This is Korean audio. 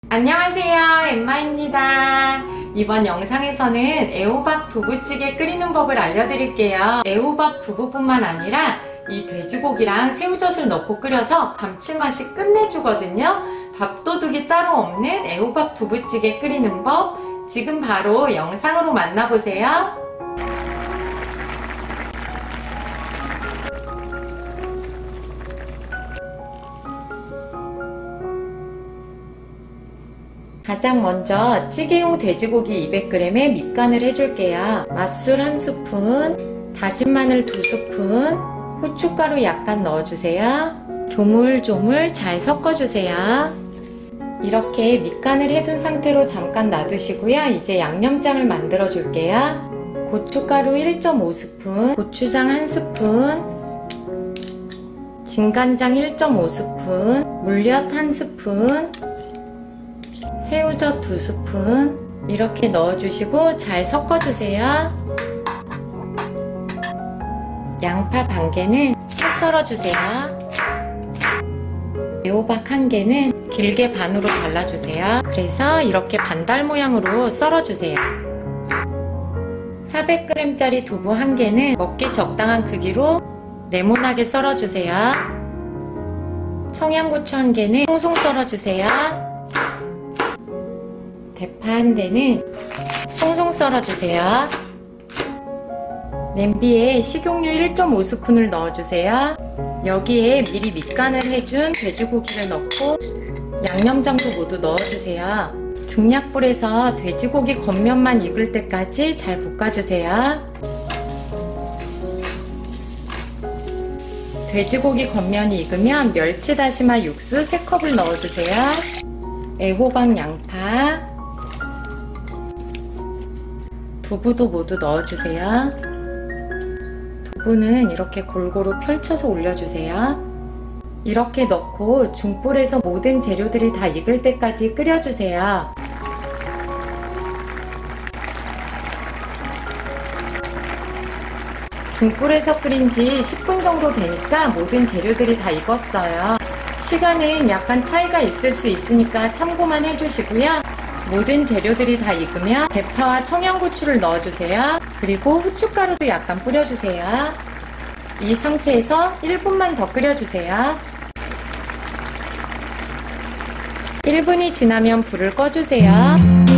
안녕하세요, 엠마입니다. 이번 영상에서는 애호박 두부찌개 끓이는 법을 알려드릴게요. 애호박 두부뿐만 아니라 이 돼지고기랑 새우젓을 넣고 끓여서 감칠맛이 끝내주거든요. 밥도둑이 따로 없는 애호박 두부찌개 끓이는 법, 지금 바로 영상으로 만나보세요. 가장 먼저 찌개용 돼지고기 200g에 밑간을 해줄게요. 맛술 1스푼, 다진 마늘 2스푼, 후춧가루 약간 넣어주세요. 조물조물 잘 섞어주세요. 이렇게 밑간을 해둔 상태로 잠깐 놔두시고요. 이제 양념장을 만들어 줄게요. 고춧가루 1.5스푼, 고추장 1스푼, 진간장 1.5스푼, 물엿 1스푼, 새우젓 2스푼 이렇게 넣어주시고 잘 섞어주세요. 양파 반 개는 채 썰어주세요. 애호박 1개는 길게 반으로 잘라주세요. 그래서 이렇게 반달 모양으로 썰어주세요. 400g짜리 두부 1개는 먹기 적당한 크기로 네모나게 썰어주세요. 청양고추 1개는 송송 썰어주세요. 대파 1대는 송송 썰어주세요. 냄비에 식용유 1.5스푼을 넣어주세요. 여기에 미리 밑간을 해준 돼지고기를 넣고 양념장도 모두 넣어주세요. 중약불에서 돼지고기 겉면만 익을 때까지 잘 볶아주세요. 돼지고기 겉면이 익으면 멸치다시마 육수 3컵을 넣어주세요. 애호박, 양파, 두부도 모두 넣어주세요. 두부는 이렇게 골고루 펼쳐서 올려주세요. 이렇게 넣고 중불에서 모든 재료들이 다 익을 때까지 끓여주세요. 중불에서 끓인 지 10분 정도 되니까 모든 재료들이 다 익었어요. 시간은 약간 차이가 있을 수 있으니까 참고만 해주시고요. 모든 재료들이 다 익으면 대파와 청양고추를 넣어주세요. 그리고 후춧가루도 약간 뿌려주세요. 이 상태에서 1분만 더 끓여주세요. 1분이 지나면 불을 꺼주세요.